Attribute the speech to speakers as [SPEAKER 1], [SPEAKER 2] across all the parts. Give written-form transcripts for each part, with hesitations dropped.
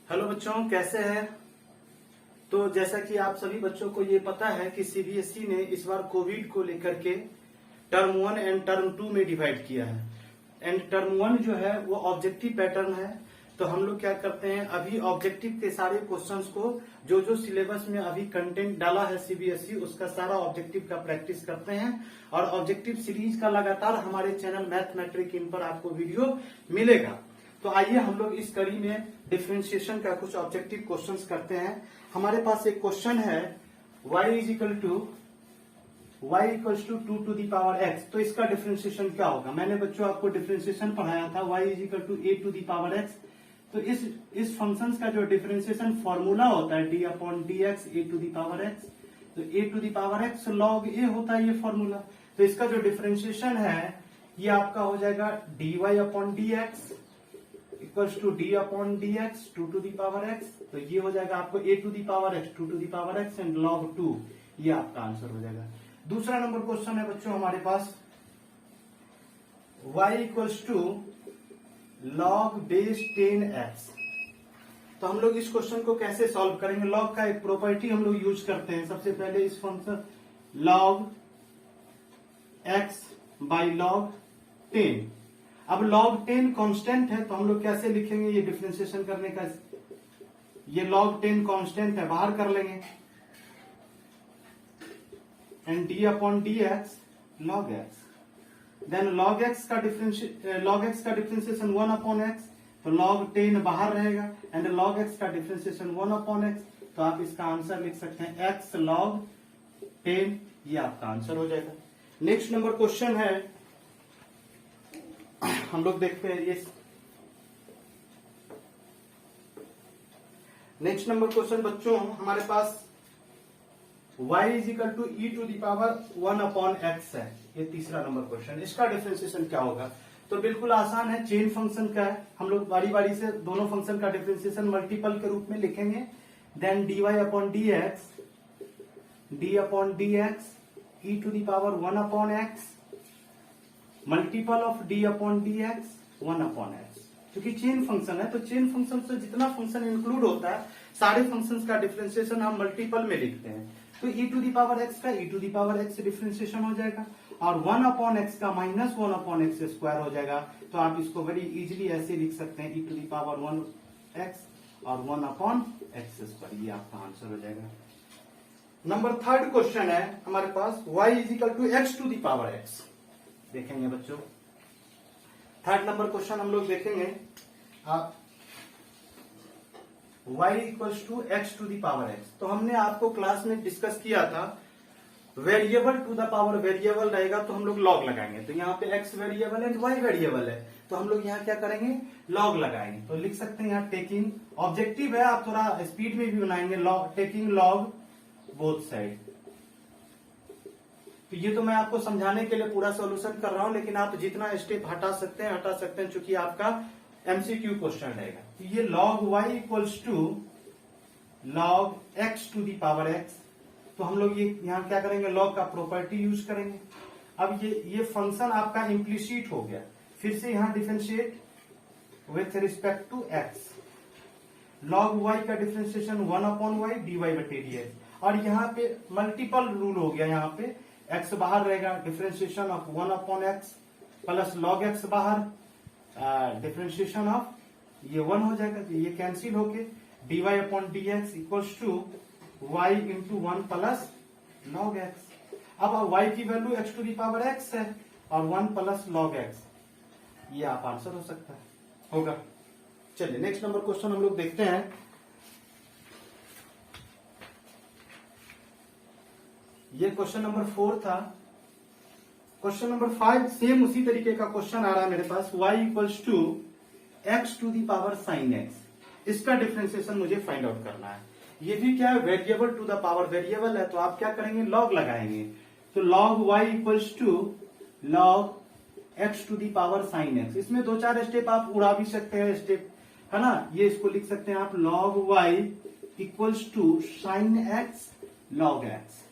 [SPEAKER 1] Hello बच्चों, कैसे हैं। तो जैसा कि आप सभी बच्चों को ये पता है कि सीबीएसई ने इस बार कोविड को लेकर के टर्म 1 एंड टर्म 2 में डिवाइड किया है। एंड टर्म 1 जो है वो ऑब्जेक्टिव पैटर्न है। तो हम लोग क्या करते हैं, अभी ऑब्जेक्टिव के सारे क्वेश्चंस को जो जो सिलेबस में अभी कंटेंट डाला है सीबीएसई उसका सारा ऑब्जेक्टिव का प्रैक्टिस करते हैं। और ऑब्जेक्टिव सीरीज का लगातार हमारे चैनल मैथ मैट्रिक इन पर आपको वीडियो मिलेगा। तो आइए हम लोग इस कड़ी में डिफरेंशिएशन का कुछ ऑब्जेक्टिव क्वेश्चंस करते हैं। हमारे पास एक क्वेश्चन है y is equal to 2 to the power x। तो इसका डिफरेंशिएशन क्या होगा। मैंने बच्चों आपको डिफरेंशिएशन पढ़ाया था y is equal to a to the power x। तो इस फंक्शन का जो डिफरेंशिएशन फॉर्मूला होता है d upon D X A to the power x। तो a to the power x log a होता है ये फॉर्मूला। तो इसका जो डिफरेंशिएशन है ये आपका हो जाएगा dy upon D x equals to D upon D X 2 to the power X. तो ये हो जाएगा आपको a to the power X 2 to the power X and log 2। ये आपका आंसर हो जाएगा। दूसरा नंबर क्वेश्चन है बच्चों हमारे पास y equals to log base 10x। तो हम लोग इस क्वेश्चन को कैसे सॉल्व करेंगे। log का एक प्रॉपर्टी हम लोग यूज करते हैं। सबसे पहले इस function log x by log 10। अब log 10 कांस्टेंट है तो हम लोग कैसे लिखेंगे ये डिफरेंशिएशन करने का। ये log 10 कांस्टेंट है, बाहर कर लेंगे and d upon D X log x। Then log x का डिफरेंशिएशन 1 अपॉन x। तो log 10 बाहर रहेगा एंड log x का डिफरेंशिएशन 1 अपॉन x। तो आप इसका आंसर लिख सकते हैं x log 10। ये आपका आंसर हो जाएगा। नेक्स्ट नंबर क्वेश्चन है, हम लोग देखते हैं ये नेक्स्ट नंबर क्वेश्चन बच्चों हमारे पास y is equal to E to the power 1 upon X है। ये तीसरा नंबर क्वेश्चन। इसका डिफरेंशिएशन क्या होगा। तो बिल्कुल आसान है, चेन फंक्शन का है। हम लोग बारी बारी से दोनों फंक्शन का डिफरेंशिएशन मल्टीपल के रूप में लिखेंगे। Then dy upon D X E to the power 1 upon X multiple of d upon D X 1 upon X. क्योंकि चेन फंक्शन है तो चेन फंक्शन से जितना फंक्शन इंक्लूड होता है सारे फंक्शंस का डिफरेंशिएशन हम मल्टीपल में लिखते हैं। तो e to the power x का e to the power x differentiation हो जाएगा और 1 अपॉन x का माइनस 1 अपॉन एक्स स्क्वायर हो जाएगा। तो आप इसको बड़ी इजीली ऐसे लिख सकते हैं e to the power 1 x और 1 अपॉन एक्स स्क्वायर। ये आपका आंसर हो जाएगा। नंबर थर्ड क्वेश्चन है हमारे पास y is equal to X to the power X. देखेंगे बच्चों थर्ड नंबर क्वेश्चन हम लोग देखेंगे। आप y equals to X to the power X. तो हमने आपको क्लास में डिस्कस किया था variable to the power variable रहेगा तो हम लोग लॉग लगाएंगे। तो यहाँ पे x variable and y variable है तो हम लोग यहाँ क्या करेंगे, लॉग लगाएंगे। तो लिख सकते हैं यहाँ टेकिंग ऑब्जेक्टिव है, आप थोड़ा स्पीड में भी बनाएंगे। Log taking log both side. तो ये तो मैं आपको समझाने के लिए पूरा सॉल्यूशन कर रहा हूं, लेकिन आप जितना स्टेप हटा सकते हैं चूंकि आपका एमसीक्यू क्वेश्चन रहेगा। तो ये log y equals to log x to the power x। तो हम लोग ये यहाँ क्या करेंगे, log का प्रॉपर्टी यूज करेंगे। अब ये फंक्शन आपका इम्प्लीसिट हो गया। फिर से यहाँ differentiate with respect to x। log y का डिफरेंशिएशन 1 अपॉन y dy बटे dx। और यहाँ पे मल्टीपल रूल हो गया। यहाँ पे x बाहर रहेगा, differentiation of 1 upon x plus log x बाहर, डिफरेंशिएशन ऑफ ये 1 हो जाएगा। ये कैंसिल होके dy upon D x equals to y into 1 plus log x। अब y की value x to the power x है और 1 प्लस log x। ये आप आंसर हो सकता है होगा। चलिए नेक्स्ट नंबर क्वेश्चन हम लोग देखते हैं। ये क्वेश्चन नंबर 4 था। क्वेश्चन नंबर 5 सेम उसी तरीके का क्वेश्चन आ रहा है मेरे पास y equals to X to the power sine X. इसका डिफरेंशिएशन मुझे फाइंड आउट करना है। ये भी क्या है, variable to the power variable है तो आप क्या करेंगे, लॉग लगाएंगे। तो log y equals to log x to the power sine x. इसमें 2-4 स्टेप आप उड़ा भी सकते हैं, स्टेप है ना। ये इसको लिख सकते हैं आप log y equals to sine x log x।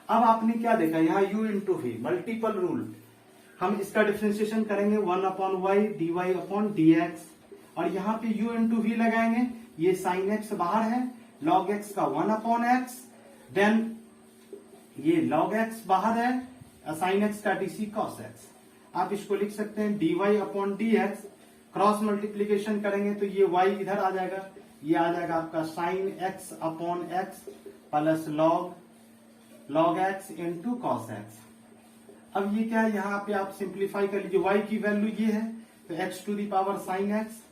[SPEAKER 1] अब आपने क्या देखा, यहाँ u into v multiple rule. हम इसका डिफरेंशिएशन करेंगे 1 upon y d y upon D x और यहाँ पे u इंटू वी लगाएंगे ये साइन एक्स बाहर है, लॉग एक्स का 1 अपॉन एक्स, देन ये लॉग एक्स बाहर है, साइन एक्स का डीसी कॉस एक्स। आप इसको लिख सकते हैं dy upon D x, cross multiplication करेंगे तो ये y इधर आ जाएगा, ये आ जाएगा आपका sine x upon x plus log x into cos x. अब ये क्या है, यहाँ पे आप सिंप्लीफाई कर लीजिए, y की वैल्यू ये है तो x to the power sine x,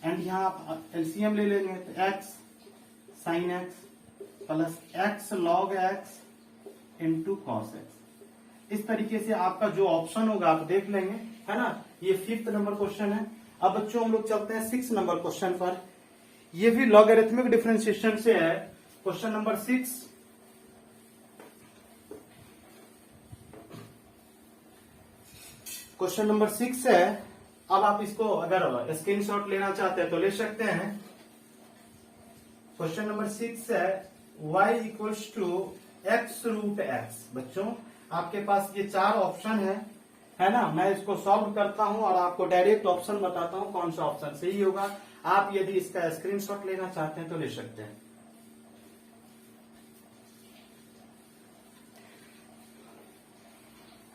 [SPEAKER 1] and यहाँ आप एलसीएम ले लेंगे तो x sine x plus x log x into cos x. इस तरीके से आपका जो ऑप्शन होगा आप देख लेंगे, है ना। ये 5th नंबर क्वेश्चन है। अब बच्चों हम लोग चलते हैं 6 नंबर क्वेश्चन पर। ये भी लॉगरिथमिक डिफरेंशिएशन से है। क्वेश्चन नंबर 6, क्वेश्चन नंबर 6 है। अब आप इसको अगर स्क्रीनशॉट लेना चाहते हैं तो ले सकते हैं। क्वेश्चन नंबर 6 है y equals to x root x. बच्चों आपके पास ये 4 ऑप्शन है ना। मैं इसको सॉल्व करता हूं और आपको डायरेक्ट ऑप्शन बताता हूं कौन सा ऑप्शन सही होगा। आप यदि इसका स्क्रीनशॉट लेना चाहते हैं तो ले सकते हैं।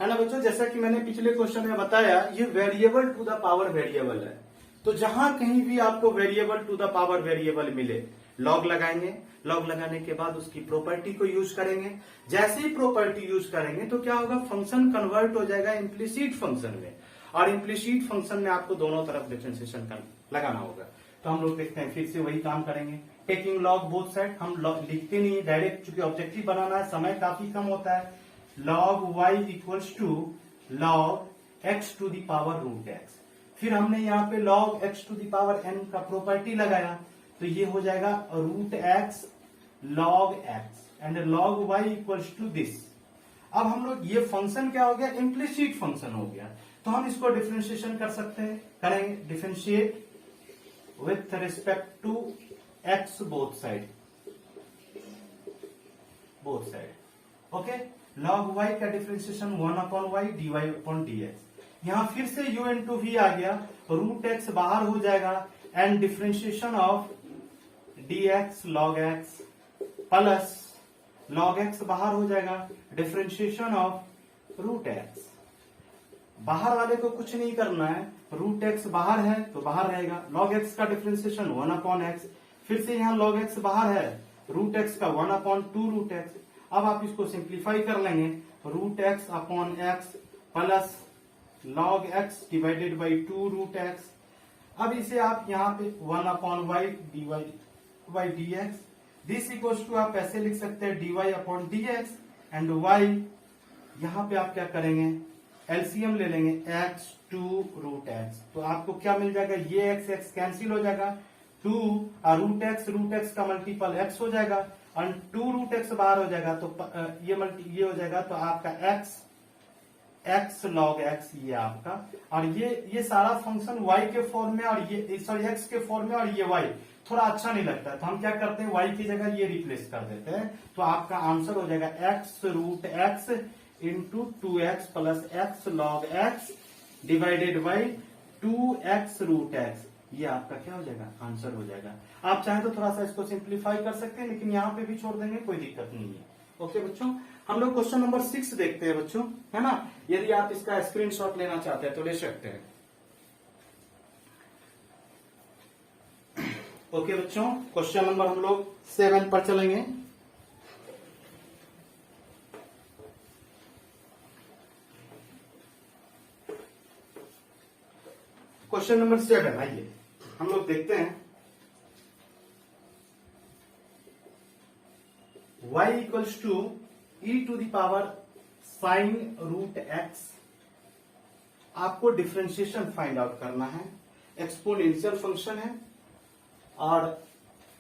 [SPEAKER 1] है ना बच्चों, जैसा कि मैंने पिछले क्वेश्चन में बताया, ये variable to the power variable है। तो जहां कहीं भी आपको variable to the power variable मिले, लॉग लगाएंगे, लॉग लगाने के बाद उसकी प्रॉपर्टी को यूज करेंगे। जैसे ही प्रॉपर्टी यूज करेंगे तो क्या होगा, फंक्शन कन्वर्ट हो जाएगा इम्प्लिसिट फंक्शन में, और इम्प्लिसिट फंक्शन में आपको दोनों तरफ डिफरेंशिएशन लगाना होगा। तो हम लोग देखते हैं, फिर से वही काम करेंगे। टेकिंग लॉग बोथ साइड, हम लिखते नहीं डायरेक्ट, चूंकि ऑब्जेक्टिव बनाना है, समय काफी कम होता है। log y equals to log x to the power root x. फिर हमने यहाँ पे log x to the power n का प्रॉपर्टी लगाया, तो ये हो जाएगा root x log x and log y equals to this. अब हम लोग ये फंक्शन क्या हो गया, इम्प्लिसिट फंक्शन हो गया। तो हम इसको डिफरेंशिएशन कर सकते हैं, करेंगे differentiate with respect to x both side, okay. log y का differentiation 1 upon y dy upon dx। यहां फिर से u इंटू v आ गया, रूट एक्स बाहर हो जाएगा, and differentiation of dx log x plus log x बाहर हो जाएगा, डिफरेंशिएशन ऑफ रूट एक्स। बाहर वाले को कुछ नहीं करना है, रूट एक्स बाहर है तो बाहर रहेगा। log x का डिफरेंशिएशन 1 अपॉन एक्स, फिर से यहाँ log x बाहर है, रूट एक्स का 1 अपॉन 2 रूट एक्स। अब आप इसको सिंप्लीफाई कर लेंगे, root x upon x plus log x divided by 2 root x. अब इसे आप यहाँ पे 1 upon y d y by d x, this equals to आप ऐसे लिख सकते हैं d y upon D x and y. यहाँ पे आप क्या करेंगे, एलसीएम ले लेंगे, एक्स टू रूट एक्स। तो आपको क्या मिल जाएगा, ये एक्स एक्स कैंसिल हो जाएगा, 2 रूट एक्स का मल्टीपल एक्स हो जाएगा, और 2 रूट एक्स बाहर हो जाएगा तो ये हो जाएगा, तो आपका एक्स लॉग एक्स ये आपका। और ये सारा फंक्शन y के फॉर्म में, और ये सॉरी x के फॉर्म में, और ये y थोड़ा अच्छा नहीं लगता है, तो हम क्या करते हैं, y की जगह ये रिप्लेस कर देते हैं। तो आपका आंसर हो जाएगा x root x into 2x plus x log x divided by 2x root x. ये आपका क्या हो जाएगा, आंसर हो जाएगा। आप चाहें तो थोड़ा सा इसको सिंप्लीफाई कर सकते हैं, लेकिन यहाँ पे भी छोड़ देंगे, कोई दिक्कत नहीं है। ओके बच्चों, हम लोग क्वेश्चन नंबर 6 देखते हैं बच्चों, है ना। यदि आप इसका स्क्रीनशॉट लेना चाहते हैं तो ले सकते हैं। ओके बच्चों, क्वेश्चन नंबर हम लोग 7 पर चलेंगे। क्वेश्चन नंबर 7, आइए हम लोग देखते हैं। y equals to E to the power sine root x. आपको डिफरेंशिएशन फाइंड आउट करना है। एक्सपोनेंशियल फंक्शन है और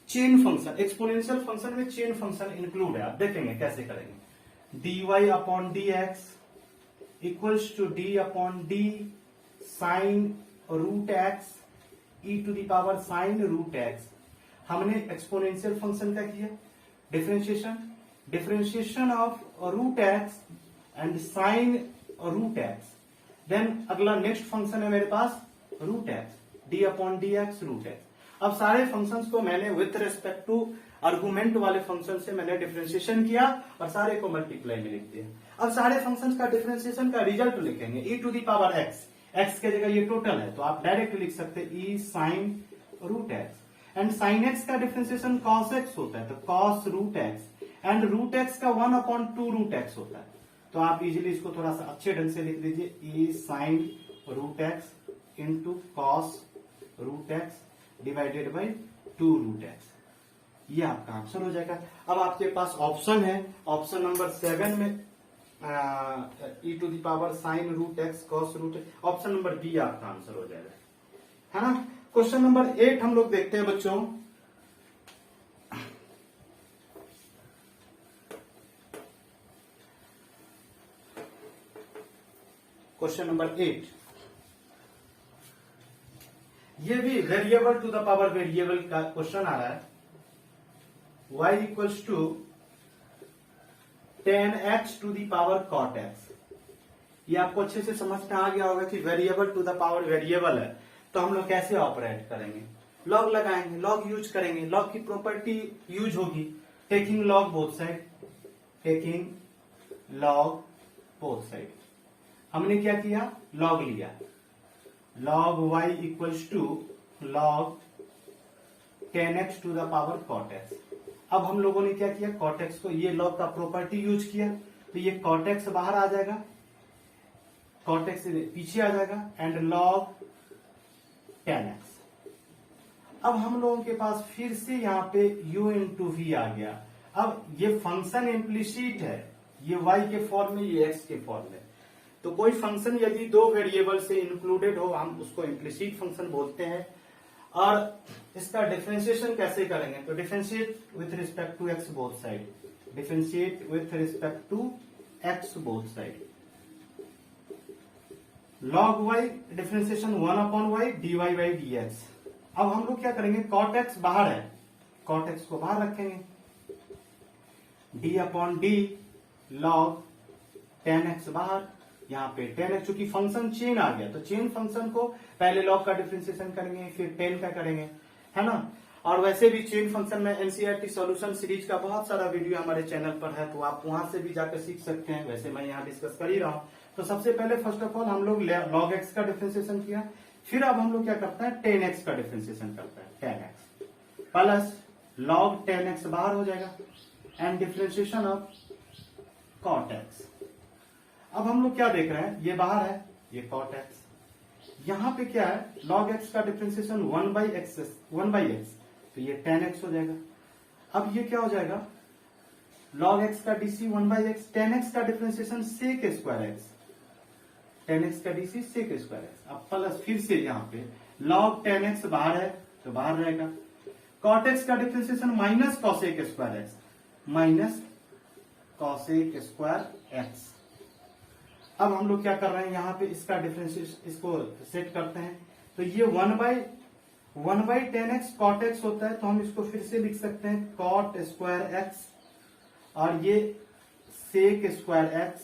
[SPEAKER 1] चेन फंक्शन, एक्सपोनेंशियल फंक्शन में चेन फंक्शन इंक्लूड है। आप देखेंगे कैसे करेंगे। D y upon D x equals to D upon d sine root x E to the power sine root x. हमने एक्सपोनेंशियल फंक्शन का किया differentiation of root x and sine root x. Then अगला next function है मेरे पास root x, d upon D x root x. अब सारे functions को मैंने विथ रेस्पेक्ट टू आर्गुमेंट वाले फंक्शन से मैंने डिफरेंशिएशन किया और सारे को मल्टीप्लाई में लिख दिया। अब सारे फंक्शंस का डिफरेंशिएशन का रिजल्ट लिखेंगे e to the power x, x के जगह ये टोटल है तो आप डायरेक्ट लिख सकते हैं e sine root x, and sine x का डिफरेंशिएशन cos x होता है तो cos root x, and root x का 1/2 रूट एक्स होता है तो आप इजीली इसको थोड़ा सा अच्छे ढंग से लिख दीजिए e sine root x into cos root x divided by 2 root x, ये आपका आंसर हो जाएगा। अब आपके पास ऑप्शन है, ऑप्शन नंबर 7 में e to the power sine root x cos root x, option number B आपका आंसर हो जाएगा, है ना। क्वेश्चन नंबर 8 हम लोग देखते हैं बच्चों। क्वेश्चन नंबर 8, ये भी variable to the power variable का क्वेश्चन आ रहा है। y equals to 10x to the power cot x, ये आपको अच्छे से समझ में आ गया होगा कि variable to the power variable है तो हम लोग कैसे ऑपरेट करेंगे, लॉग लगाएंगे, लॉग यूज करेंगे, लॉग की प्रॉपर्टी यूज होगी, taking log both side, taking log both side. हमने क्या किया, लॉग लिया, log y equals to log 10x to the power cot x। अब हम लोगों ने क्या किया, cot x को ये log का प्रॉपर्टी यूज किया तो ये cot x बाहर आ जाएगा, cot x पीछे आ जाएगा, एंड log 10x। अब हम लोगों के पास फिर से यहाँ पे u इंटू वी आ गया। अब ये फंक्शन इम्प्लिसिट है, ये y के फॉर्म में, ये x के फॉर्म में, तो कोई फंक्शन यदि 2 वेरिएबल से इंक्लूडेड हो हम उसको इम्प्लिसिट फंक्शन बोलते हैं। और इसका डिफरेंशिएशन कैसे करेंगे, तो differentiate with respect to x both side, differentiate with respect to x both side, log y differentiation 1/y dy by dx। अब हम लोग क्या करेंगे, cot x बाहर है, cot x को बाहर रखेंगे, d/d log 10x बाहर, यहाँ पे 10x, चूंकि फंक्शन चेन आ गया तो चेन फंक्शन को पहले लॉग का डिफरेंशिएशन करेंगे फिर 10 का करेंगे, है ना। और वैसे भी चेन फंक्शन में एनसीईआरटी सॉल्यूशन सीरीज का बहुत सारा वीडियो हमारे चैनल पर है तो आप वहां से भी जाकर सीख सकते हैं, वैसे मैं यहाँ डिस्कस कर ही रहा हूँ। तो सबसे पहले फर्स्ट ऑफ ऑल हम लोग log x का डिफरेंशिएशन किया, फिर अब हम लोग क्या करते हैं 10x का डिफरेंशिएशन करते हैं, 10x प्लस log 10x बाहर हो जाएगा and differentiation of cot x। अब हम लोग क्या देख रहे हैं, ये बाहर है, ये cot x, यहाँ पे क्या है log x का डिफरेंशिएशन 1/x तो ये 10x हो जाएगा। अब ये क्या हो जाएगा, log x का dc 1/x, 10x का differentiation sec square x, 10x का dc sec स्क्वायर x। अब प्लस फिर से यहाँ पे log 10x बाहर है तो बाहर रहेगा, cot x का differentiation minus cosec square x, minus cosec square x। अब हम लोग क्या कर रहे हैं, यहाँ पे इसका डिफरेंशिएशन इसको सेट करते हैं तो ये 1/10x cot x होता है तो हम इसको फिर से लिख सकते हैं cot स्क्वायर x, और ये sec स्क्वायर x,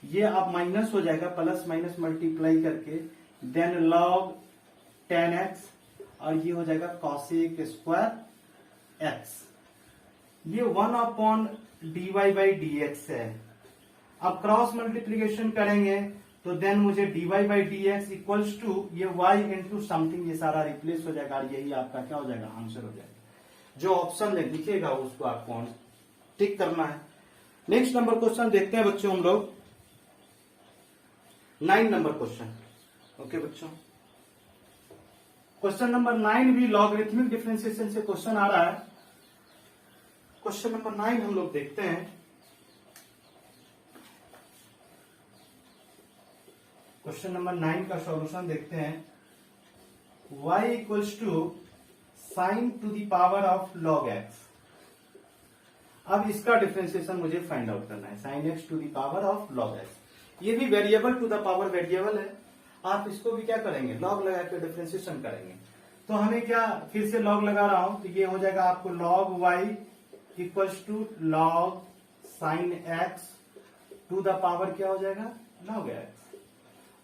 [SPEAKER 1] ये अब माइनस हो जाएगा, प्लस माइनस मल्टीप्लाई करके देन log 10x, और ये हो जाएगा cosec स्क्वायर x। ये 1/dy by dx है। अब क्रॉस मल्टीप्लीकेशन करेंगे तो देन मुझे dy by dx equals to ये y इंटू समथिंग, ये सारा रिप्लेस हो जाएगा और यही आपका क्या हो जाएगा, आंसर हो जाएगा। जो ऑप्शन लिखेगा उसको आपको टिक करना है। नेक्स्ट नंबर क्वेश्चन देखते हैं बच्चों हम लोग, 9 नंबर क्वेश्चन। ओके बच्चों, क्वेश्चन नंबर 9 भी लॉगरिथमिक डिफरेंशिएशन से क्वेश्चन आ रहा है। क्वेश्चन नंबर 9 हम लोग देखते हैं। क्वेश्चन नंबर 9 का सॉल्यूशन देखते हैं। y equals to sine to the power of log x। अब इसका डिफरेंशिएशन मुझे फाइंड आउट करना है, sine x to the power of log x। ये भी variable to the power variable है, आप इसको भी क्या करेंगे, लॉग लगा के डिफरेंशिएशन करेंगे। तो हमें क्या, फिर से लॉग लगा रहा हूं तो ये हो जाएगा आपको log y equals to log sine x to the power क्या हो जाएगा, log x।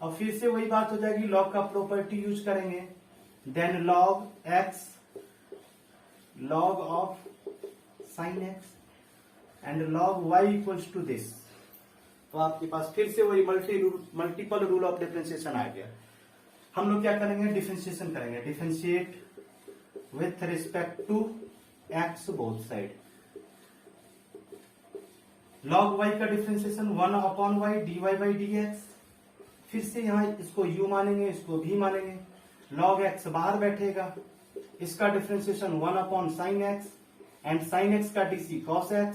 [SPEAKER 1] और फिर से वही बात हो जाएगी, लॉग का प्रॉपर्टी यूज करेंगे, then log x log of sin x and log y equals to this. तो आपके पास फिर से वही मल्टीपल रूल ऑफ डिफरेंशिएशन आ गया। हम लोग क्या करेंगे, डिफरेंशिएशन करेंगे, differentiate with respect to x both side. log y का differentiation 1 upon y dy by d x. फिर से यहां इसको u मानेंगे, इसको v मानेंगे, log x बाहर बैठेगा, इसका differentiation 1 upon sine x and sine x का DC cos x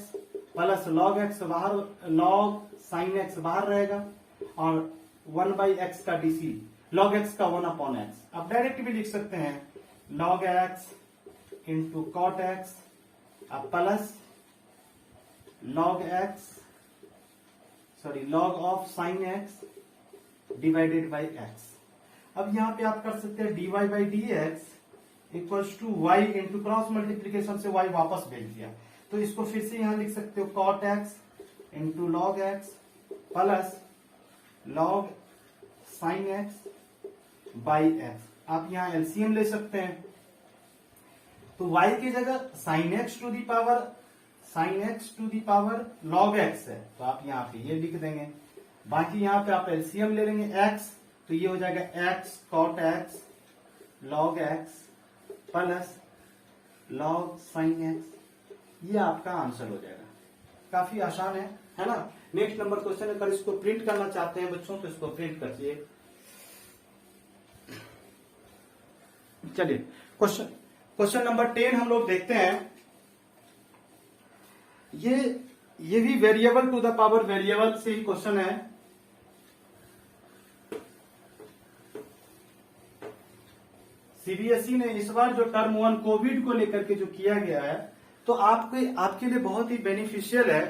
[SPEAKER 1] plus log x बाहर, log sin x बाहर रहेगा और 1 बाई एक्स का डीसी log x का 1 अपॉन एक्स। आप डायरेक्ट भी लिख सकते हैं log x into cot x plus log of sine x divided by x। अब यहां पे आप कर सकते हैं dy by d x equals to y into cross multiplication से y वापस भेज दिया, तो इसको फिर से यहां लिख सकते हो cot x into log x plus log sin x by x। आप यहां एलसीएम ले सकते हैं, तो y की जगह sin x to the power log x है, तो आप यहां पे ये लिख देंगे। बाकी यहां पे आप एलसीएम ले लेंगे x, तो ये हो जाएगा x cot x log x plus log sin x। ये आपका आंसर हो जाएगा। काफी आसान है ना। नेक्स्ट नंबर क्वेश्चन, अगर इसको प्रिंट करना चाहते हैं बच्चों तो इसको प्रिंट करिए। चलिए क्वेश्चन नंबर 10 हम लोग देखते हैं। ये भी variable to the power variable से ही क्वेश्चन है। सीबीएसई ने इस बार जो टर्म 1 कोविड को लेकर के जो किया गया है, तो आपके लिए बहुत ही बेनिफिशियल है,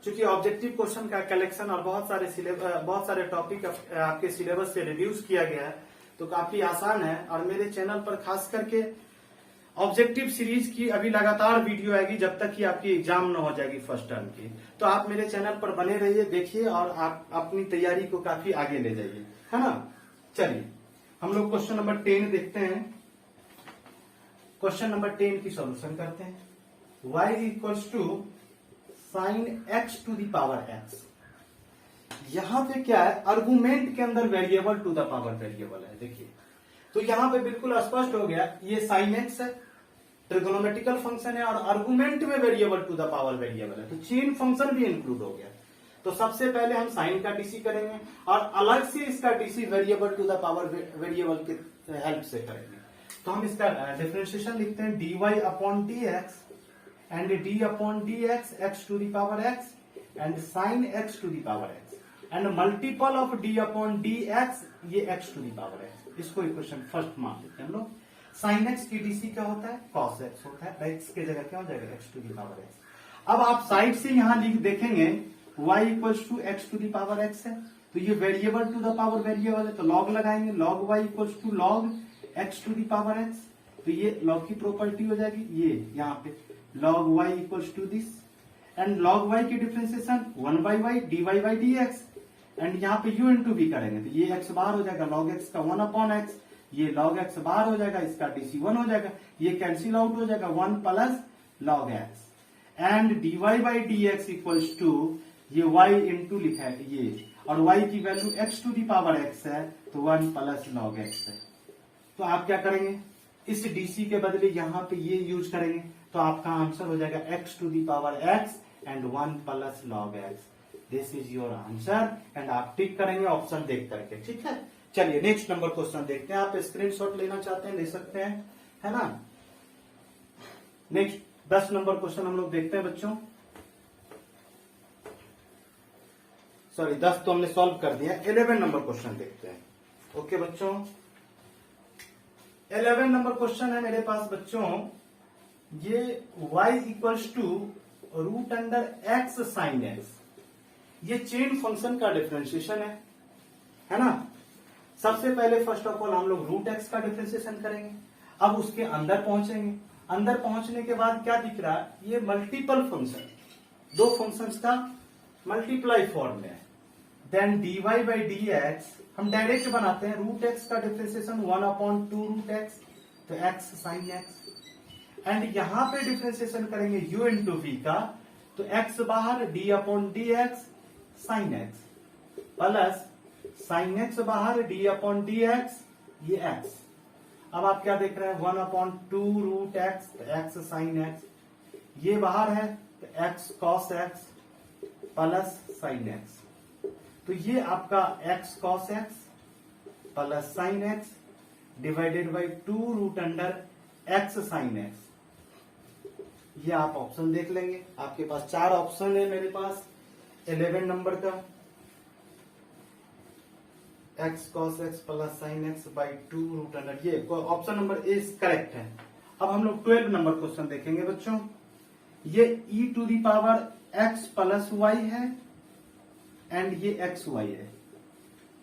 [SPEAKER 1] क्योंकि ऑब्जेक्टिव क्वेश्चन का कलेक्शन और बहुत सारे टॉपिक आपके सिलेबस से रिड्यूस किया गया है, तो काफी आसान है। और मेरे चैनल पर खास करके ऑब्जेक्टिव सीरीज की अभी लगातार वीडियो आएगी जब तक कि आपकी एग्जाम न हो जाएगी फर्स्ट टर्म की। तो आप मेरे चैनल पर बने रहिए, देखिए और आप अपनी तैयारी को काफी आगे ले जाइए, है ना। चलिए हम लोग क्वेश्चन नंबर 10 देखते हैं। क्वेश्चन नंबर 10 की सॉल्यूशन करते हैं। y equals to sine x to the power x। यहां पे क्या है, आर्गुमेंट के अंदर variable to the power variable है। देखिए तो यहां पे बिल्कुल स्पष्ट हो गया, ये साइन x है, ट्रिगोनोमेट्रिकल फंक्शन है और आर्गुमेंट में variable to the power variable है, तो चेन फंक्शन भी इंक्लूड हो गया। तो सबसे पहले हम साइन का डीसी करेंगे और अलग से इसका DC variable to the power variable के हेल्प से करेंगे। तो हम इसका डिफरेंशिएशन लिखते हैं dy upon D x and d upon D x x to the power x and sine x to the power x and multiple of d upon D x, ये x to the power x। इसको equation first मान लेते हैं हम लोग। Sign x की DC क्या होता है, cos x होता है, x की जगह क्या हो जाएगा, x to the power x। अब आप साइड से यहां लिख देखेंगे y equals to x to the power x है, तो ये variable to the power variable है, तो log लगाएंगे, log y equals to log x to the power x। तो ये log की प्रॉपर्टी हो जाएगी, ये यहाँ पे log y equals to this and log y की differentiation 1 by y d y by d x and यहाँ पे u इंटू भी करेंगे, तो ये x बाहर हो जाएगा, log x का 1 अपॉन x, ये log x बाहर हो जाएगा, इसका डीसी 1 हो जाएगा, ये कैंसिल आउट हो जाएगा 1 plus log x and dy by d x equals to ये y इंटू लिखा है ये, और y की value x to the power x है, तो 1 प्लस log x है। तो आप क्या करेंगे, इस डीसी के बदले यहां पे ये यूज करेंगे, तो आपका आंसर हो जाएगा x to the power x and 1 plus log x। This is your answer and आप टिक करेंगे ऑप्शन देख करके, ठीक है। चलिए नेक्स्ट नंबर क्वेश्चन देखते हैं। आप स्क्रीनशॉट लेना चाहते हैं ले सकते हैं, है ना। नेक्स्ट 10 नंबर क्वेश्चन हम लोग देखते हैं बच्चों। सॉरी 10 तो हमने सॉल्व कर दिया, 11 नंबर क्वेश्चन देखते हैं। ओके बच्चों, 11 नंबर क्वेश्चन है मेरे पास बच्चों। ये y equals to root under x sine x, ये चेन फंक्शन का डिफरेंशिएशन है ना। सबसे पहले फर्स्ट ऑफ ऑल हम लोग रूट x का डिफरेंशिएशन करेंगे, अब उसके अंदर पहुंचेंगे। अंदर पहुंचने के बाद क्या दिख रहा है, ये मल्टीपल फंक्शन, दो फंक्शंस का मल्टीप्लाई फॉर्म में है। Then dy by d x हम डायरेक्ट बनाते हैं, रूट x का डिफरेंशिएशन 1 अपॉन 2 रूट x, तो x साइन x एंड यहां पे डिफ्रेंसिएशन करेंगे u इंटू वी का, तो x बाहर d upon D x sign x, plus sine x बाहर d अपॉन डी एक्स, ये x। अब आप क्या देख रहे हैं, 1/2 √x, x साइन एक्स, ये बाहर है तो x cos x plus sine x, तो ये आपका x cos x plus sine x divided by 2√x sine x. ये आप ऑप्शन देख लेंगे, आपके पास 4 ऑप्शन है, मेरे पास 11 नंबर का x cos x plus sine x by 2√, ये ऑप्शन नंबर ए करेक्ट है। अब हम लोग 12 नंबर क्वेश्चन देखेंगे बच्चों। ये e to the power x plus y है एंड ये एक्स वाई है।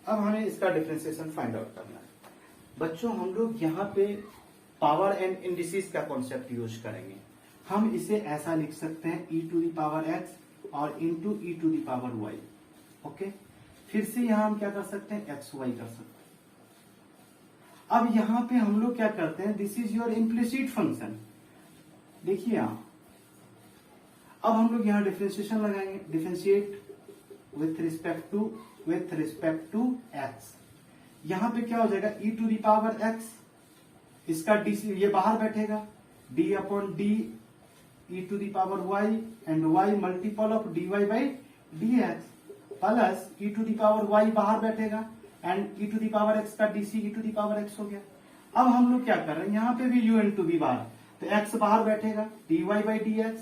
[SPEAKER 1] अब हमें इसका डिफरेंशिएशन फाइंड आउट करना है। बच्चों हम लोग यहाँ पे पावर एंड इंडिसेस का कॉन्सेप्ट यूज करेंगे। हम इसे ऐसा लिख सकते हैं e to the power x और into e to the power y। Okay, फिर से यहां हम क्या कर सकते हैं, एक्स वाई कर सकते हैं। अब यहां पे हम लोग क्या करते हैं, this is your implicit function. देखिए आप, अब हम लोग यहां डिफरेंशिएशन लगाएंगे, differentiate with respect to x. यहां पे क्या हो जाएगा, e to the power x, इसका डी ये बाहर बैठेगा, d upon d e to the power y and y multiple of dy by dx, plus e to the power y बाहर बैठेगा and e to the power x का dc e to the power x हो गया। अब हम लोग क्या कर रहे हैं, यहाँ पे भी u इंटू v बाहर, तो x बाहर बैठेगा dy by dx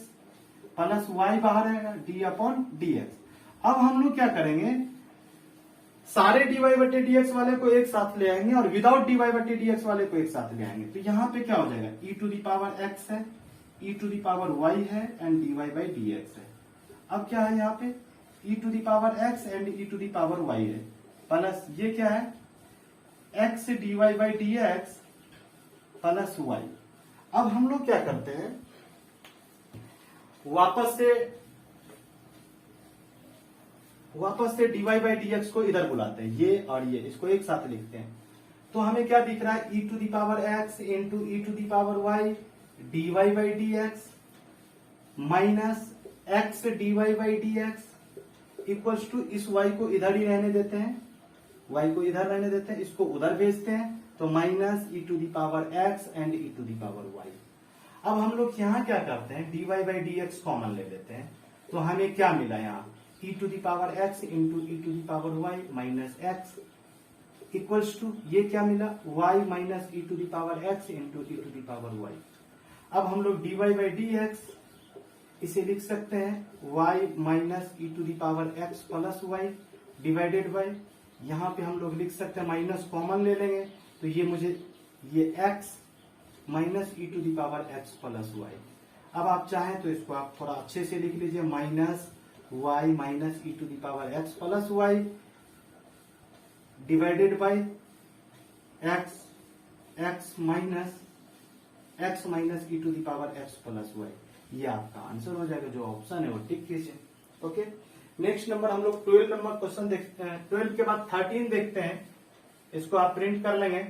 [SPEAKER 1] plus y बाहर आएगा d अपॉन dx। अब हम लोग क्या करेंगे, सारे dy बटे dx वाले को एक साथ ले आएंगे और विदाउट dy बटे dx वाले को एक साथ ले आएंगे। तो यहाँ पे क्या हो जाएगा, e to the power x है, e to the power y है एंड dy बाई dx है। अब क्या है यहाँ पे, e to the power x and e to the power y है, प्लस ये क्या है, x dy by dx plus y। अब हम लोग क्या करते हैं, वापस से dy बाई dx को इधर बुलाते हैं, ये और ये इसको एक साथ लिखते हैं। तो हमें क्या दिख रहा है, e to the power x into e to the power y dy by dx minus x dy by dx equals to, इस y को इधर ही रहने देते हैं, y को इधर रहने देते हैं, इसको उधर भेजते हैं, तो minus e to the power x and e to the power y। अब हम लोग यहाँ क्या करते हैं, dy बाई dx कॉमन ले लेते हैं, तो हमें क्या मिला यहाँ, e to the power x into e to the power y minus x equals to, ये क्या मिला, y minus e to the power x into e to the power y। अब हम लोग dy बाई dx इसे लिख सकते हैं y minus e to the power x plus y divided by, यहाँ पे हम लोग लिख सकते हैं माइनस कॉमन ले लेंगे, तो ये मुझे ये x minus e to the power x plus y। अब आप चाहें तो इसको आप थोड़ा अच्छे से लिख लीजिए, minus y minus e to the power x plus y divided by x minus e to the power x plus y। ये आपका आंसर हो जाएगा, जो ऑप्शन है वो टिक कीजिए। ओके, नेक्स्ट नंबर हम लोग 12 नंबर क्वेश्चन देखते हैं। 12 के बाद 13 देखते हैं, इसको आप प्रिंट कर लेंगे।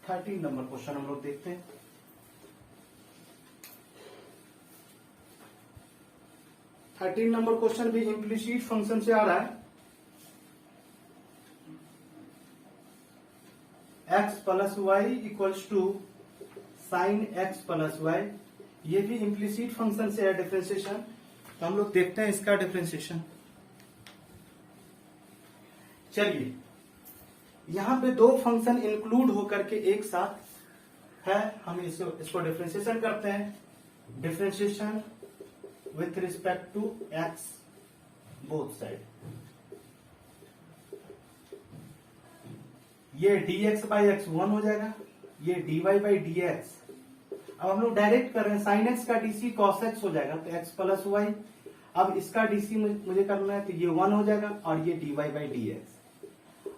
[SPEAKER 1] नंबर क्वेश्चन हम लोग देखते हैं। नंबर क्वेश्चन भी इम्प्लिसिट फंक्शन से आ रहा है, x plus y equals to sine x plus y. ये भी इम्प्लिसिट फंक्शन से है डिफरेंशिएशन, तो हम लोग देखते हैं इसका डिफरेंशिएशन। चलिए, यहां पे दो फंक्शन इंक्लूड होकर के एक साथ है, हम इसको डिफरेंशिएशन करते हैं। Differentiation with respect to x both side. ये dx बाई एक्स 1 हो जाएगा, ये dy बाई dx। अब हम लोग डायरेक्ट कर रहे हैं, साइन x का dc cos x हो जाएगा, तो x प्लस वाई। अब इसका dc मुझे करना है, तो ये 1 हो जाएगा और ये dy बाई dx।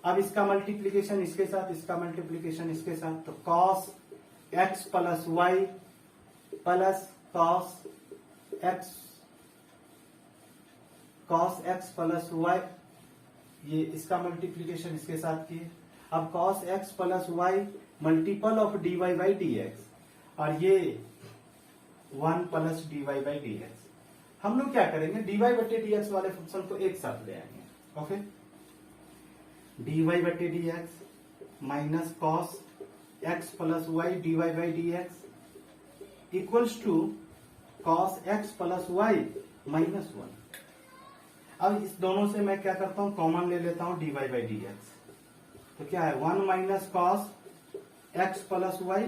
[SPEAKER 1] अब इसका मल्टीप्लीकेशन इसके साथ, इसका मल्टीप्लीकेशन इसके साथ, तो cos x plus y plus cos x plus y, ये इसका मल्टीप्लीकेशन इसके साथ किए। अब cos x plus y multiple of dy by d x, और ये 1 plus dy by d x. हम लोग क्या करेंगे, dy बटे डी एक्स वाले फंक्शन को एक साथ ले आएंगे। ओके, dy बटे d x minus cos x plus y dy by d x equals to cos x plus y minus 1। अब इस दोनों से मैं क्या करता हूं, कॉमन ले लेता हूं dy बाई डी एक्स। तो क्या है 1 minus cos x plus y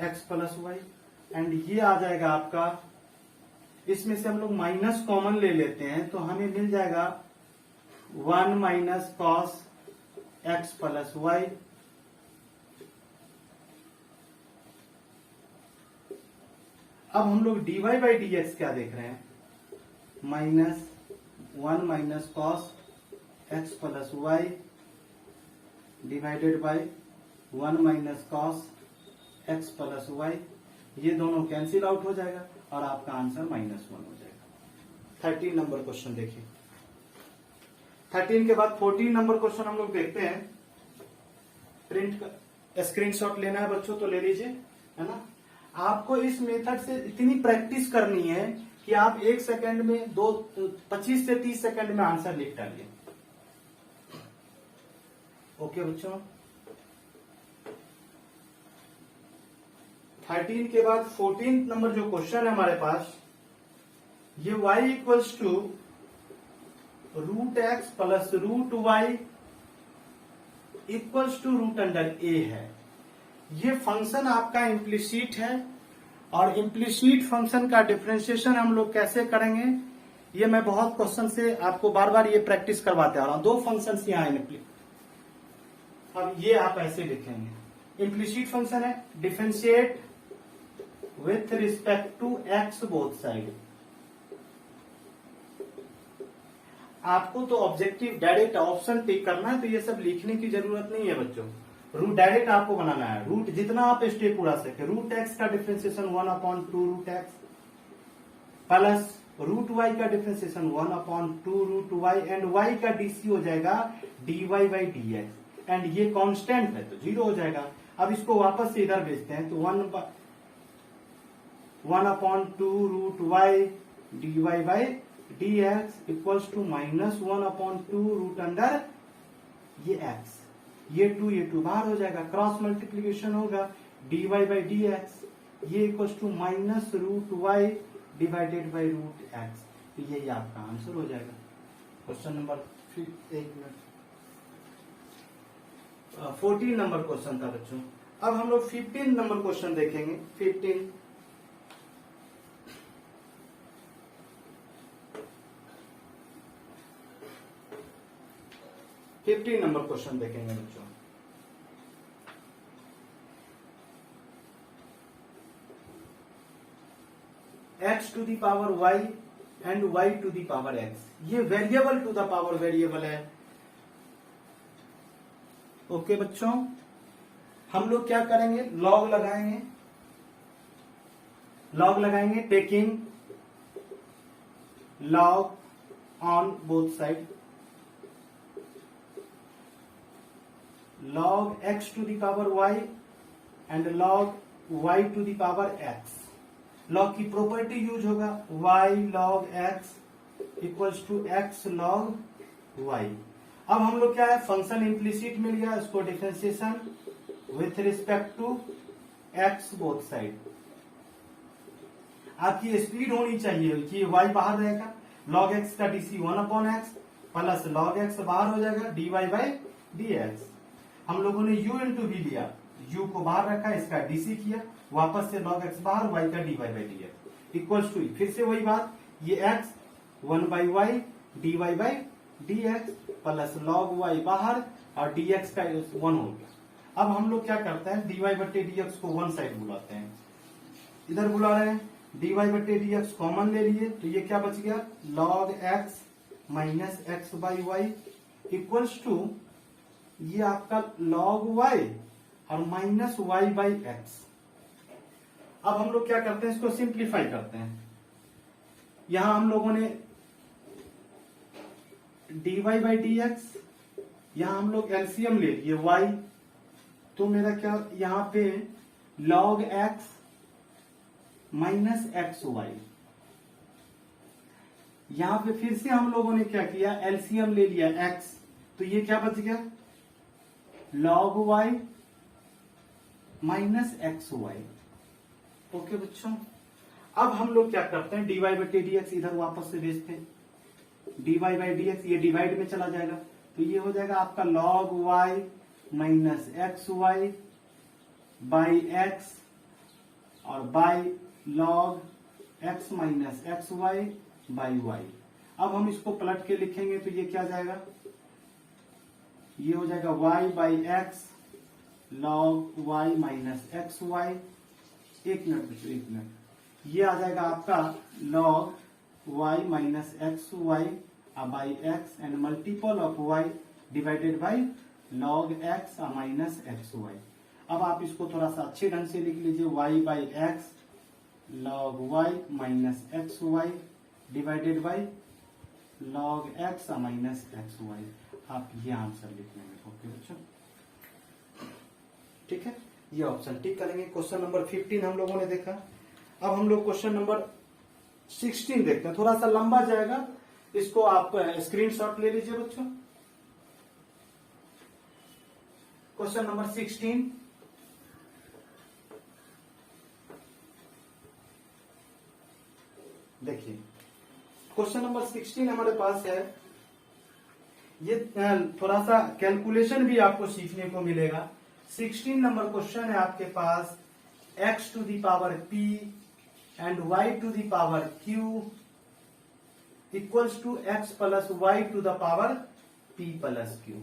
[SPEAKER 1] x plus y, and ये आ जाएगा आपका, इसमें से हम लोग माइनस कॉमन ले लेते हैं तो हमें मिल जाएगा 1 minus cos x plus y. अब हम लोग dy बाई डी एक्स क्या देख रहे हैं, minus 1 minus cos x plus y divided by 1 minus cos x plus y. ये दोनों कैंसिल आउट हो जाएगा और आपका आंसर -1 हो जाएगा। 13 नंबर क्वेश्चन देखिए। 13 के बाद 14 नंबर क्वेश्चन हम लोग देखते हैं। प्रिंट का स्क्रीनशॉट लेना है बच्चों तो ले लीजिए, है ना। आपको इस मेथड से इतनी प्रैक्टिस करनी है कि आप 1 सेकंड में 25 से 30 सेकंड में आंसर लिख डालिए। ओके बच्चों, 13 के बाद 14 नंबर जो क्वेश्चन है हमारे पास, ये y equals to root x plus root y equals to root under a है। ये फंक्शन आपका इम्प्लिसिट है, और इम्प्लिसिट फंक्शन का डिफरेंशिएशन हम लोग कैसे करेंगे, ये मैं बहुत क्वेश्चन से आपको बार बार ये प्रैक्टिस करवाते आ रहा हूं। 2 फंक्शन यहाँ इम्प्लिसिट, अब ये आप ऐसे लिखेंगे, इम्प्लिसिट फंक्शन है differentiate with respect to x both side. आपको तो ऑब्जेक्टिव डायरेक्ट ऑप्शन टिक करना है, तो ये सब लिखने की जरूरत नहीं है बच्चों। रूट डायरेक्ट आपको बनाना है, रूट जितना आप स्टेप उड़ा सके। रूट एक्स का differentiation 1/2 root x plus root y का differentiation 1/2 root y, and y का डीसी हो जाएगा dy by d x, and ये कांस्टेंट है तो 0 हो जाएगा। अब इसको वापस से इधर भेजते हैं तो 1/2 root y dy by d x equals to -1/2 root under ये x, ये 2 बाहर हो जाएगा, क्रॉस मल्टीप्लीकेशन होगा dy बाई डी एक्स, ये equals to minus root y divided by root x. तो यही आपका आंसर हो जाएगा। क्वेश्चन नंबर 14 नंबर क्वेश्चन था बच्चों। अब हम लोग 15 नंबर क्वेश्चन देखेंगे। 15 नंबर क्वेश्चन देखेंगे बच्चों। x to the power y and y to the power x, ये variable to the power variable है। ओके बच्चों, हम लोग क्या करेंगे, लॉग लगाएंगे। लॉग लगाएंगे taking log on both side, log x to the power y and log y to the power x। log की प्रॉपर्टी यूज होगा, y log x equals to x log y। अब हम लोग क्या है, function implicit मिल गया, इसको differentiation with respect to x both side. आपकी स्पीड होनी चाहिए कि y बाहर रहेगा, log x का DC 1/x plus log x बाहर हो जाएगा dy बाई डी एक्स। हम लोगों ने u इंटू वी लिया, u को बाहर रखा, इसका डीसी किया, वापस से log x बाहर, y का dy by d x equals to, फिर से वही बात, ये x 1/y dy by d x plus log y बाहर और dx का 1 हो गया। अब हम लोग क्या करते हैं, dy बटे dx को वन साइड बुलाते हैं, इधर बुला रहे हैं, dy बटे dx कॉमन ले लिए, तो ये क्या बच गया, log x minus x by y equals to ये आपका log y और माइनस वाई बाई एक्स। अब हम लोग क्या करते हैं, इसको सिंप्लीफाई करते हैं। यहां हम लोगों ने dy बाई डी एक्स, यहां हम लोग एलसीएम ले लिए y, तो मेरा क्या यहां पे log x minus x y, यहां पे फिर से हम लोगों ने क्या किया, एलसीएम ले लिया x, तो ये क्या बच गया log y minus x y. Okay बच्चों, अब हम लोग क्या करते हैं, dy बटे डी एक्स इधर वापस से भेजते हैं, dy बाई डी एक्स ये डिवाइड में चला जाएगा, तो ये हो जाएगा आपका log y minus x y by x और by log x minus x y by y. अब हम इसको पलट के लिखेंगे तो ये क्या जाएगा, ये हो जाएगा y by x log y minus x y, एक मिनट बच्चों एक मिनट, ये आ जाएगा आपका log y minus x y by x and multiple of y divided by log x minus x y. अब आप इसको थोड़ा सा अच्छे ढंग से लिख लीजिए, y by x log y minus x y divided by log x minus x y. आप ये आंसर लिख लेंगे। ओके बच्चों, ठीक है, ये ऑप्शन टिक करेंगे। क्वेश्चन नंबर 15 हम लोगों ने देखा। अब हम लोग क्वेश्चन नंबर 16 देखते हैं, थोड़ा सा लंबा जाएगा, इसको आप स्क्रीनशॉट ले लीजिए बच्चों। क्वेश्चन नंबर 16, देखिए क्वेश्चन नंबर 16 हमारे पास है, ये थोड़ा सा कैलकुलेशन भी आपको सीखने को मिलेगा। 16 नंबर क्वेश्चन है आपके पास, x to the power p and y to the power q equals to x plus y to the power p plus q।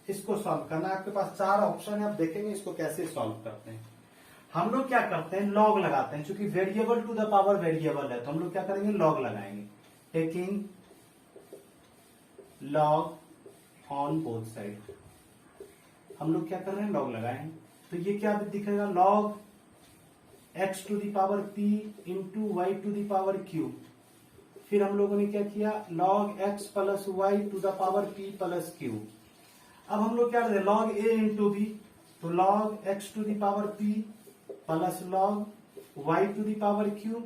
[SPEAKER 1] इसको सॉल्व करना है, आपके पास 4 ऑप्शन है, आप देखेंगे इसको कैसे सॉल्व करते हैं। हम लोग क्या करते हैं, लॉग लगाते हैं, क्योंकि variable to the power variable है, तो हम लोग क्या करेंगे, लॉग लगाएंगे, taking log on both side. हम लोग क्या कर रहे हैं, लॉग लगाएंगे, तो ये क्या दिखेगा, log x to the power p into y to the power q। फिर हम लोगों ने क्या किया, log x plus y to the power p plus q। अब हम लोग क्या करते हैं, log a इंटू b, तो log x to the power p plus log y to the power q।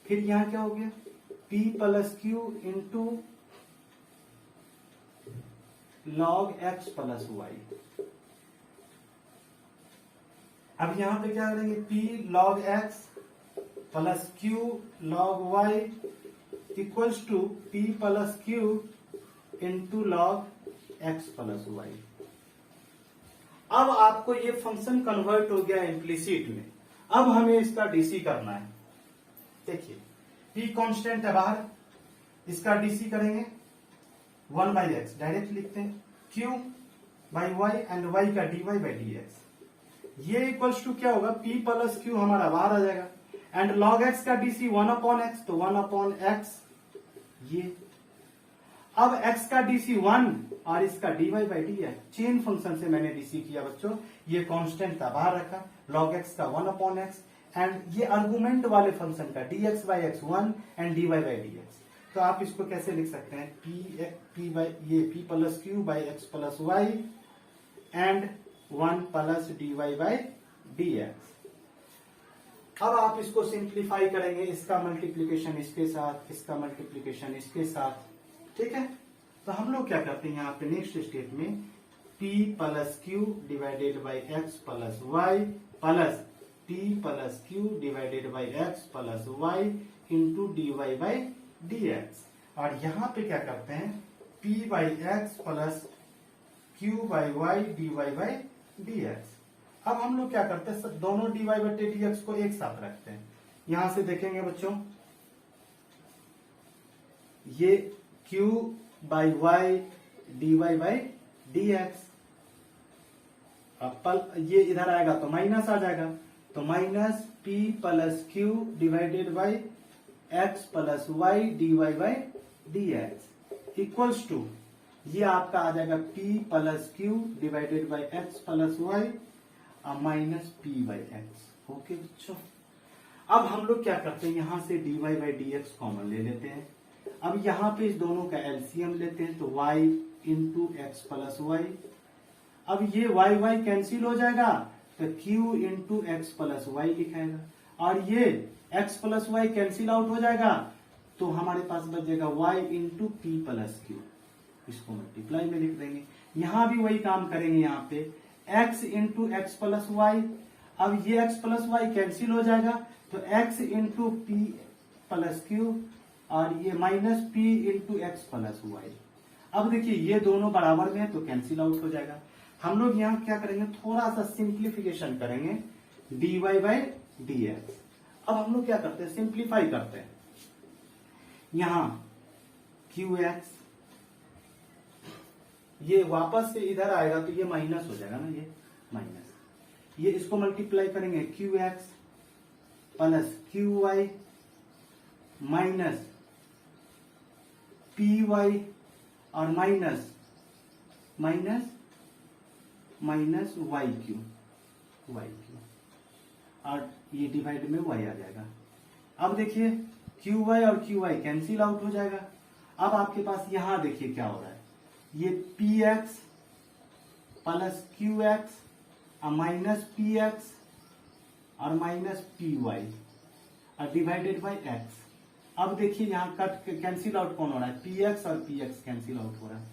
[SPEAKER 1] फिर यहां क्या हो गया, p plus q into log x plus y। अब यहां पे क्या करेंगे, p log x plus q log y equals to p plus q into log x plus y। अब आपको ये फंक्शन कन्वर्ट हो गया इम्प्लीसिट में, अब हमें इसका डीसी करना है। देखिए p कांस्टेंट है बाहर, इसका डीसी करेंगे 1 बाई एक्स, डायरेक्ट लिखते हैं, q by y and y का dy बाई डी एक्स। ये इक्वल्स टू क्या होगा, p प्लस q हमारा बाहर आ जाएगा, एंड log x का डीसी 1 अपॉन एक्स, तो 1 अपॉन एक्स ये। अब x का डीसी 1 और इसका dy by d x, chain function से मैंने डीसी किया बच्चों, ये कांस्टेंट था बाहर रखा, log x का 1 अपॉन एक्स, एंड ये आर्गुमेंट वाले फंक्शन का dx by x 1 and dy by d x. तो आप इसको कैसे लिख सकते हैं, p बाई ये p plus q by x plus y and 1 plus dy by d x. अब आप इसको सिंप्लीफाई करेंगे, इसका मल्टीप्लीकेशन इसके साथ, इसका मल्टीप्लीकेशन इसके साथ, ठीक है। तो हम लोग क्या करते हैं, यहाँ पे नेक्स्ट स्टेप में p plus q divided by x plus y plus p plus q divided by x plus y into d y by d x. और यहाँ पे क्या करते हैं, p by x plus q by y d y by d x. अब हम लोग क्या करते हैं, दोनों डी वाई बटे डी एक्स को एक साथ रखते हैं। यहां से देखेंगे बच्चों, ये q by y d y by d x, ये इधर आएगा तो माइनस आ जाएगा, तो minus p plus q divided by x plus y d y by d x equals to, ये आपका आ जाएगा p plus q divided by x plus y minus p by x. Okay बच्चों, अब हम लोग क्या करते हैं, यहां से dy by d x common ले लेते हैं, अब यहाँ पे इस दोनों का एलसीएम लेते हैं तो y into x plus y. अब ये y कैंसिल हो जाएगा तो q into x plus y लिखाएगा, और ये x plus y cancel out हो जाएगा तो हमारे पास बच जाएगा y into p plus q. इसको मल्टीप्लाई में लिख देंगे। यहां भी वही काम करेंगे, यहाँ पे x into x plus y. अब ये x प्लस वाई कैंसिल हो जाएगा तो x into p plus q, और ये minus p into x plus y. अब देखिए ये दोनों बराबर में है तो कैंसिल आउट हो जाएगा। हम लोग यहाँ क्या करेंगे, थोड़ा सा सिंप्लीफिकेशन करेंगे, dy बाई dx। अब हम लोग क्या करते हैं, सिंप्लीफाई करते हैं। यहां qx ये वापस से इधर आएगा तो ये माइनस हो जाएगा ना, ये माइनस, ये इसको मल्टीप्लाई करेंगे qx plus qy minus py और माइनस माइनस माइनस yq और ये डिवाइड में y आ जाएगा। अब देखिए qy और qy कैंसिल आउट हो जाएगा। अब आपके पास यहां देखिए क्या हो रहा है, ये px प्लस qx और माइनस px और माइनस py और डिवाइडेड बाय x। अब देखिए यहाँ कट कैंसिल आउट कौन हो रहा है, px और px कैंसिल आउट हो रहा है।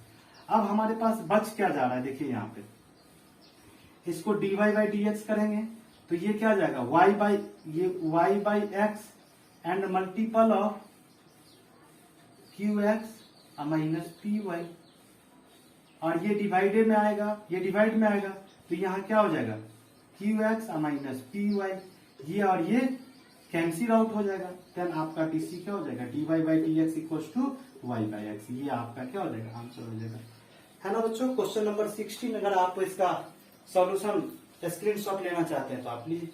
[SPEAKER 1] अब हमारे पास बच क्या जा रहा है, देखिए यहाँ पे इसको dy बाई dx करेंगे तो ये क्या जाएगा, y by x and multiple of qx minus py, और ये डिवाइडेड में आएगा, ये डिवाइड में आएगा तो यहाँ क्या हो जाएगा, qx माइनस py, ये और ये कैंसिल आउट हो जाएगा। देन आपका टीसी क्या हो जाएगा, dy by dx equals to y by x. ये आपका क्या हो जाएगा, आंसर हो जाएगा। है ना बच्चों, क्वेश्चन नंबर 16 अगर आप इसका सॉल्यूशन स्क्रीनशॉट लेना चाहते हैं तो आप लीजिए।